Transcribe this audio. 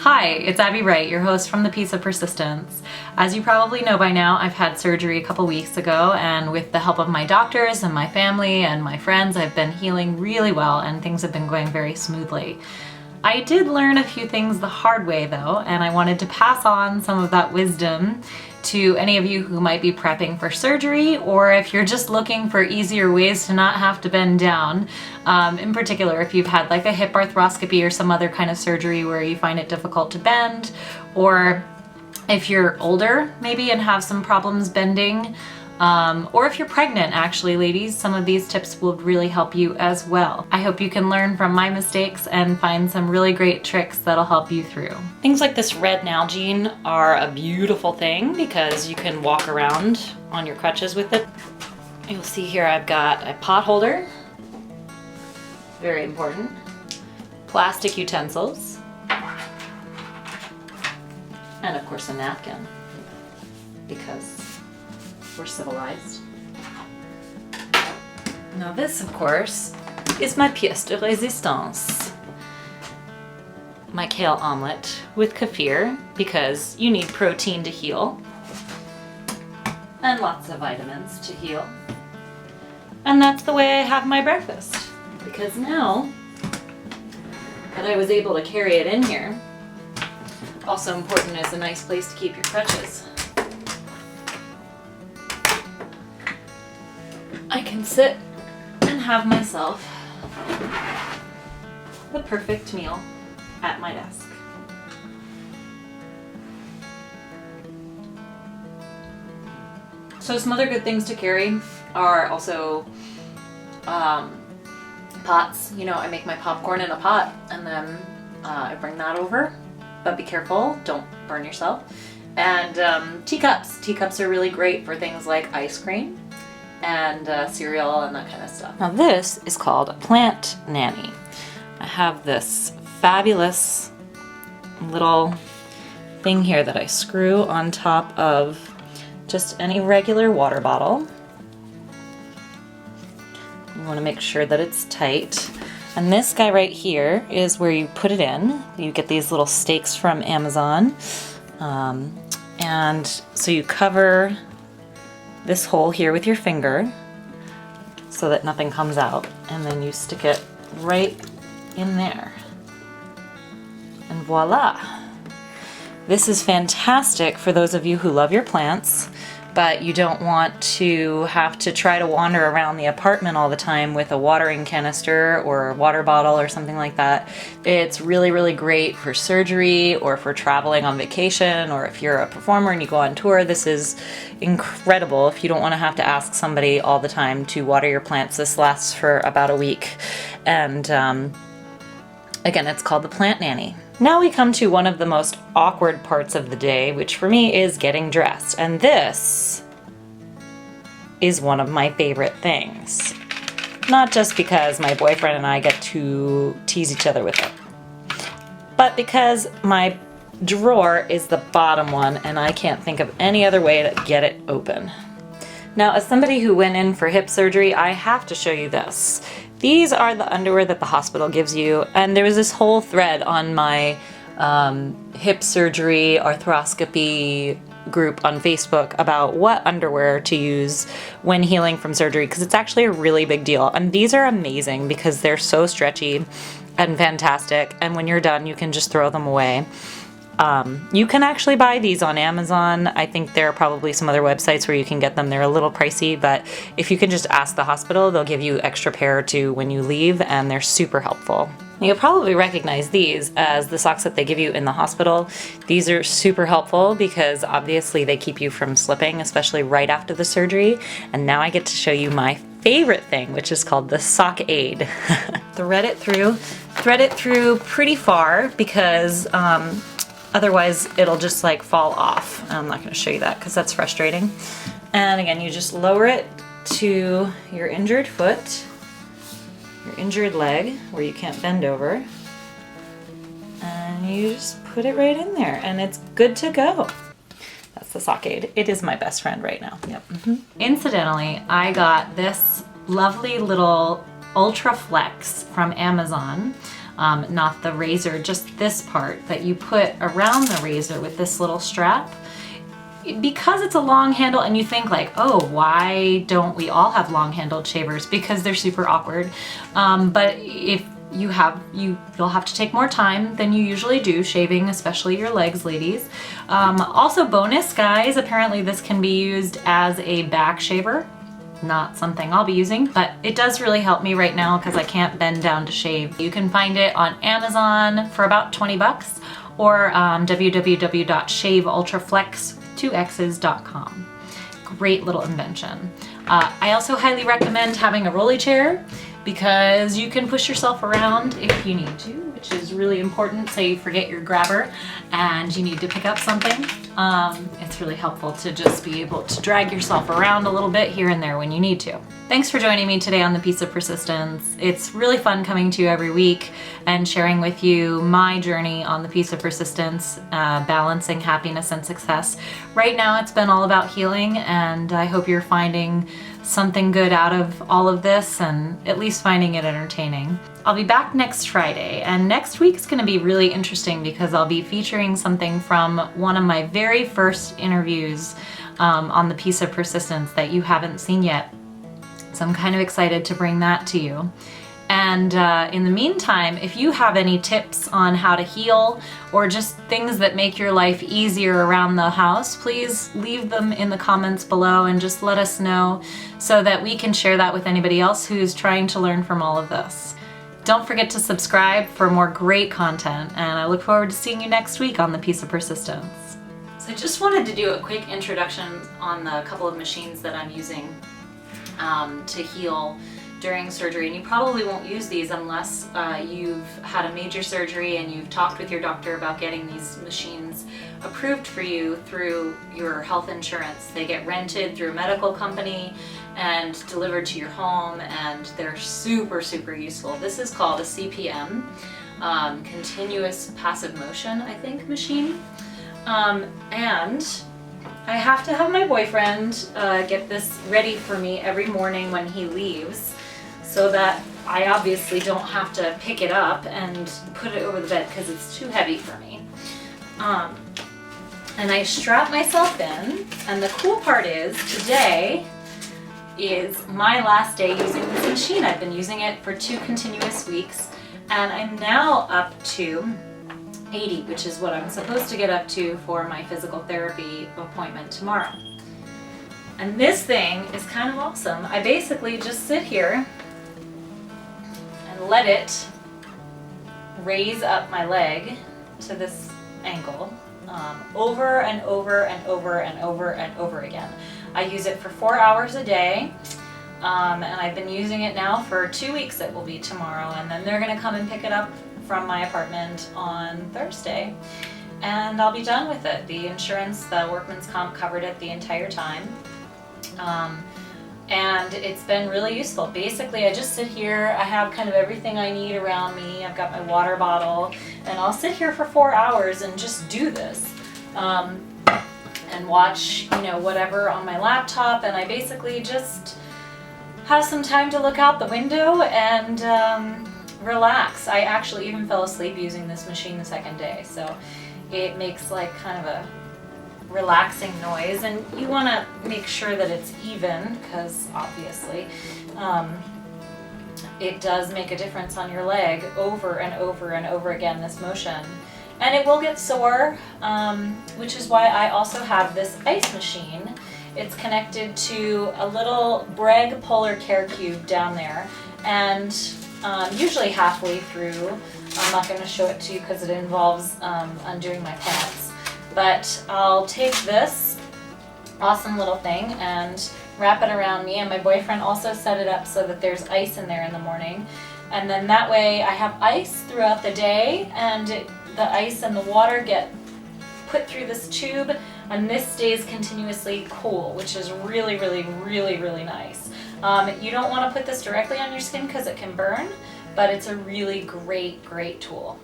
Hi, it's Abby Wright, your host from The Piece of Persistence. As you probably know by now, I've had surgery a couple weeks ago, and with the help of my doctors and my family and my friends, I've been healing really well and things have been going very smoothly. I did learn a few things the hard way though, and I wanted to pass on some of that wisdom to any of you who might be prepping for surgery, or if you're just looking for easier ways to not have to bend down. In particular, if you've had like a hip arthroscopy or some other kind of surgery where you find it difficult to bend, or if you're older maybe and have some problems bending, or if you're pregnant, actually, ladies, some of these tips will really help you as well. I hope you can learn from my mistakes and find some really great tricks that'll help you through. Things like this red Nalgene are a beautiful thing because you can walk around on your crutches with it. You'll see here I've got a pot holder, very important, plastic utensils, and of course a napkin because we're civilized. Now this, of course, is my pièce de résistance. My kale omelet with kefir, because you need protein to heal, and lots of vitamins to heal. And that's the way I have my breakfast, because now that I was able to carry it in here, also important is a nice place to keep your crutches. I can sit and have myself the perfect meal at my desk. So some other good things to carry are also pots. You know, I make my popcorn in a pot and then I bring that over, but be careful, don't burn yourself. And teacups. Teacups are really great for things like ice cream and cereal and that kind of stuff. Now this is called a plant nanny. I have this fabulous little thing here that I screw on top of just any regular water bottle. You want to make sure that it's tight. And this guy right here is where you put it in. You get these little stakes from Amazon. And so you cover this hole here with your finger so that nothing comes out, and then you stick it right in there. And voila! This is fantastic for those of you who love your plants, but you don't want to have to try to wander around the apartment all the time with a watering canister or a water bottle or something like that. It's really, really great for surgery or for traveling on vacation, or if you're a performer and you go on tour. This is incredible if you don't want to have to ask somebody all the time to water your plants. This lasts for about a week. And again, it's called the Plant Nanny. Now we come to one of the most awkward parts of the day, which for me is getting dressed. And this is one of my favorite things. Not just because my boyfriend and I get to tease each other with it, but because my drawer is the bottom one and I can't think of any other way to get it open. Now, as somebody who went in for hip surgery, I have to show you this. These are the underwear that the hospital gives you, and there was this whole thread on my hip surgery arthroscopy group on Facebook about what underwear to use when healing from surgery, because it's actually a really big deal. And these are amazing because they're so stretchy and fantastic, and when you're done, you can just throw them away. You can actually buy these on Amazon. I think there are probably some other websites where you can get them. They're a little pricey, but if you can just ask the hospital, they'll give you extra pair or two when you leave, and they're super helpful. You'll probably recognize these as the socks that they give you in the hospital. These are super helpful because obviously they keep you from slipping, especially right after the surgery. And now I get to show you my favorite thing, which is called the sock aid. Thread it through pretty far because otherwise it'll just like fall off. I'm not going to show you that because that's frustrating. And again, you just lower it to your injured foot, your injured leg where you can't bend over, and you just put it right in there and it's good to go. That's the sock aid. It is my best friend right now. Yep. Incidentally, I got this lovely little Ultra Flex from Amazon. not the razor, just this part that you put around the razor with this little strap. Because it's a long handle, and you think like, oh, why don't we all have long handled shavers? Because they're super awkward. But if you'll have to take more time than you usually do shaving, especially your legs, ladies. Also bonus, guys, apparently this can be used as a back shaver. Not something I'll be using, but it does really help me right now because I can't bend down to shave. You can find it on Amazon for about 20 bucks or www.shaveultraflex2x's.com. Great little invention. I also highly recommend having a rolly chair because you can push yourself around if you need to, which is really important. Say you forget your grabber and you need to pick up something. It's really helpful to just be able to drag yourself around a little bit here and there when you need to. Thanks for joining me today on The Piece of Persistence. It's really fun coming to you every week and sharing with you my journey on The Piece of Persistence, balancing happiness and success. Right now it's been all about healing, and I hope you're finding something good out of all of this and at least finding it entertaining. I'll be back next Friday, and next week is going to be really interesting because I'll be featuring something from one of my very first interviews on The Piece of Persistence that you haven't seen yet. So I'm kind of excited to bring that to you. And in the meantime, if you have any tips on how to heal or just things that make your life easier around the house, please leave them in the comments below and just let us know so that we can share that with anybody else who's trying to learn from all of this. Don't forget to subscribe for more great content, and I look forward to seeing you next week on The Piece of Persistence. So I just wanted to do a quick introduction on the couple of machines that I'm using to heal during surgery, and you probably won't use these unless you've had a major surgery and you've talked with your doctor about getting these machines approved for you through your health insurance. They get rented through a medical company and delivered to your home, and they're super, super useful. This is called a CPM, continuous passive motion, I think, machine. And I have to have my boyfriend get this ready for me every morning when he leaves, so that I obviously don't have to pick it up and put it over the bed because it's too heavy for me. And I strap myself in, and the cool part is today is my last day using this machine. I've been using it for 2 continuous weeks, and I'm now up to 80, which is what I'm supposed to get up to for my physical therapy appointment tomorrow. And this thing is kind of awesome. I basically just sit here and let it raise up my leg to this angle over and over and over and over and over again. I use it for 4 hours a day, and I've been using it now for 2 weeks. It will be tomorrow, and then they're going to come and pick it up from my apartment on Thursday, and I'll be done with it. The insurance, the workman's comp, covered it the entire time, and it's been really useful. Basically, I just sit here. I have kind of everything I need around me. I've got my water bottle, and I'll sit here for 4 hours and just do this. And watch, whatever on my laptop, and I basically just have some time to look out the window and relax. I actually even fell asleep using this machine the second day, so it makes like kind of a relaxing noise, and you want to make sure that it's even because obviously it does make a difference on your leg over and over and over again, this motion. And it will get sore, which is why I also have this ice machine. It's connected to a little Breg Polar Care Cube down there, and usually halfway through, I'm not going to show it to you because it involves undoing my pants, but I'll take this awesome little thing and wrap it around me, and my boyfriend also set it up so that there's ice in there in the morning, and then that way I have ice throughout the day, and the ice and the water get put through this tube, and this stays continuously cool, which is really, really, really, really nice. You don't want to put this directly on your skin because it can burn, but it's a really great, great tool.